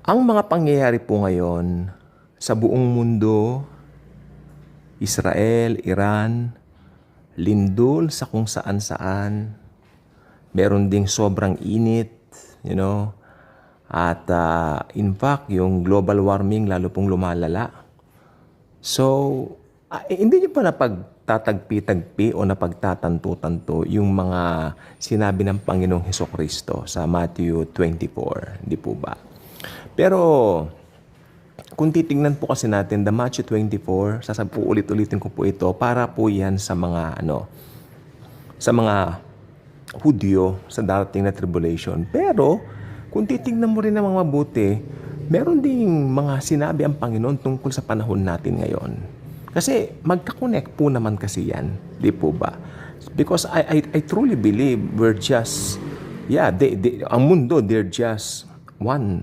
Ang mga pangyayari po ngayon sa buong mundo, Israel, Iran, lindol sa kung saan-saan, meron ding sobrang init, you know, at in fact, yung global warming lalo pong lumalala. So, hindi niyo pa napagtatagpi-tagpi o napagtatanto-tanto yung mga sinabi ng Panginoong Hesukristo sa Matthew 24, di po ba? Pero, kung titingnan po kasi natin, the Matthew 24, ulit-ulitin ko po ito, para po yan sa mga, sa mga Hudyo sa darating na tribulation. Pero, kung titingnan mo rin naman mabuti, meron ding mga sinabi ang Panginoon tungkol sa panahon natin ngayon. Kasi magka-connect po naman kasi yan, di po ba? Because I truly believe we're just, ang mundo, they're just one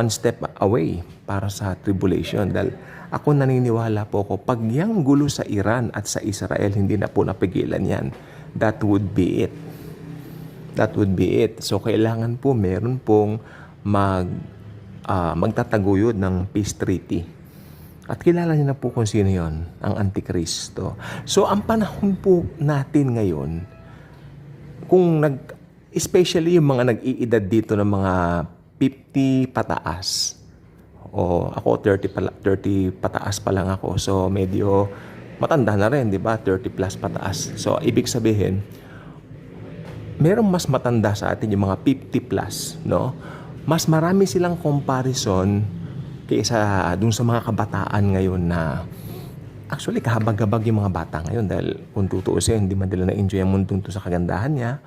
step away para sa tribulation. Dahil ako naniniwala po ako, pag yung gulo sa Iran at sa Israel, hindi na po napigilan yan, that would be it. That would be it. So, kailangan po meron pong magtataguyod ng peace treaty. At kilala niyo na po kung sino yon, ang Antikristo. So, ang panahon po natin ngayon, especially yung mga nag-iedad dito ng mga 50 pataas, o ako 30 pataas pa lang ako. So, medyo matanda na rin, di ba? 30 plus pataas. So, ibig sabihin, merong mas matanda sa atin yung mga 50 plus, no? Mas marami silang comparison kaysa dun sa mga kabataan ngayon na actually kahabag-habag yung mga bata ngayon dahil kung tutuusin, hindi man nila na-enjoy ang mundong to sa kagandahan niya.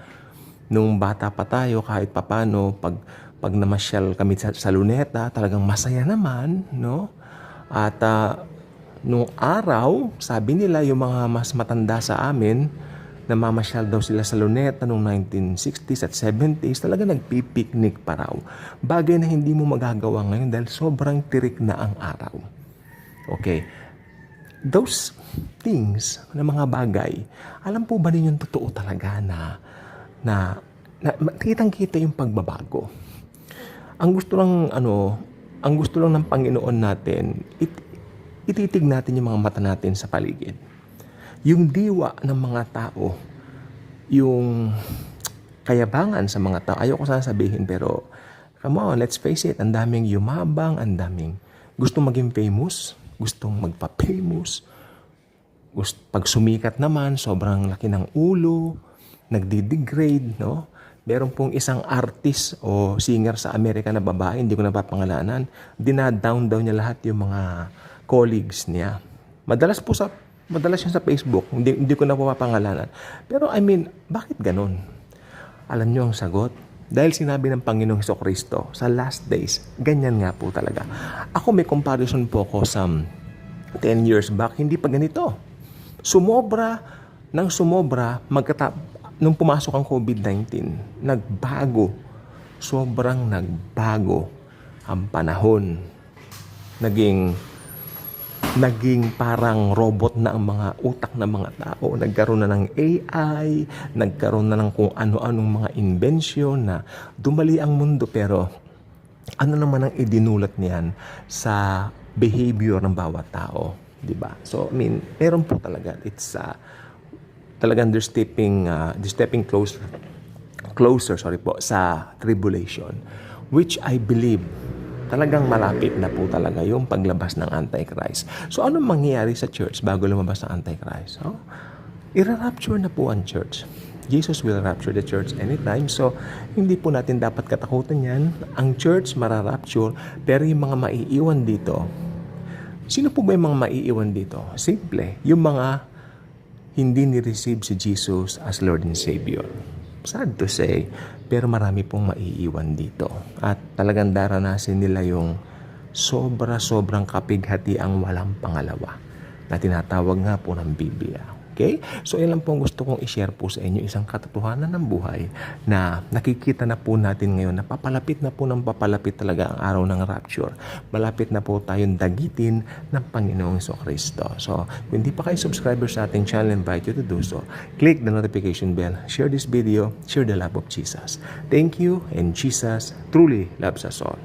Nung bata pa tayo, kahit papano, pag namasyal kami sa Luneta, talagang masaya naman, no? At nung araw, sabi nila yung mga mas matanda sa amin, namamasyal daw sila sa Luneta noong 1960s at 70s, talaga nagpipiknik pa raw. Bagay na hindi mo magagawa ngayon dahil sobrang tirik na ang araw. Okay. Those things, na mga bagay, alam po ba ninyong totoo talaga na kitang-kita yung pagbabago. Ang gusto lang ng Panginoon natin, ititig natin yung mga mata natin sa paligid. Yung diwa ng mga tao, yung kayabangan sa mga tao, ayoko sana sabihin pero come on, let's face it, ang daming yumabang, ang daming gustong maging famous, gustong magpa-famous, pag sumikat naman, sobrang laki ng ulo, nagdi-degrade, no? Meron pong isang artist o singer sa Amerika na babae, hindi ko napapangalanan, dinadown daw niya lahat yung mga colleagues niya. Madalas yan sa Facebook, hindi ko na papangalanan. Pero I mean, bakit ganun? Alam niyo ang sagot? Dahil sinabi ng Panginoong Hesukristo, sa last days, ganyan nga po talaga. Ako may comparison po ko sa 10 years back, hindi pa ganito. Sumobra, nung pumasok ang COVID-19, nagbago. Sobrang nagbago ang panahon. Naging parang robot na ang mga utak ng mga tao. Nagkaroon na ng AI, nagkaroon na ng kung ano-anong mga invention na dumali ang mundo. Pero ano naman ang idinulat niyan sa behavior ng bawat tao, di ba? So, I mean, meron po talaga. It's talagang they're stepping closer sa tribulation, which I believe talagang malapit na po talaga yung paglabas ng Antichrist. So, anong mangyayari sa church bago lumabas ng Antichrist? Ira-rapture na po ang church. Jesus will rapture the church anytime. So, hindi po natin dapat katakutan yan. Ang church mara-rapture, pero yung mga maiiwan dito, sino po ba yung mga maiiwan dito? Simple, yung mga hindi ni-receive si Jesus as Lord and Savior. Sad to say, pero marami pong maiiwan dito. At talagang daranasin nila yung sobrang kapighati ang walang pangalawa na tinatawag nga po ng Biblia. Okay? So, yan lang po ang gusto kong i-share po sa inyo, isang katotohanan ng buhay na nakikita na po natin ngayon na papalapit talaga ang araw ng rapture. Malapit na po tayong dagitin ng Panginoong Hesukristo. So, kung hindi pa kayo subscriber sa ating channel, invite you to do so. Click the notification bell, share this video, share the love of Jesus. Thank you, and Jesus truly loves us all.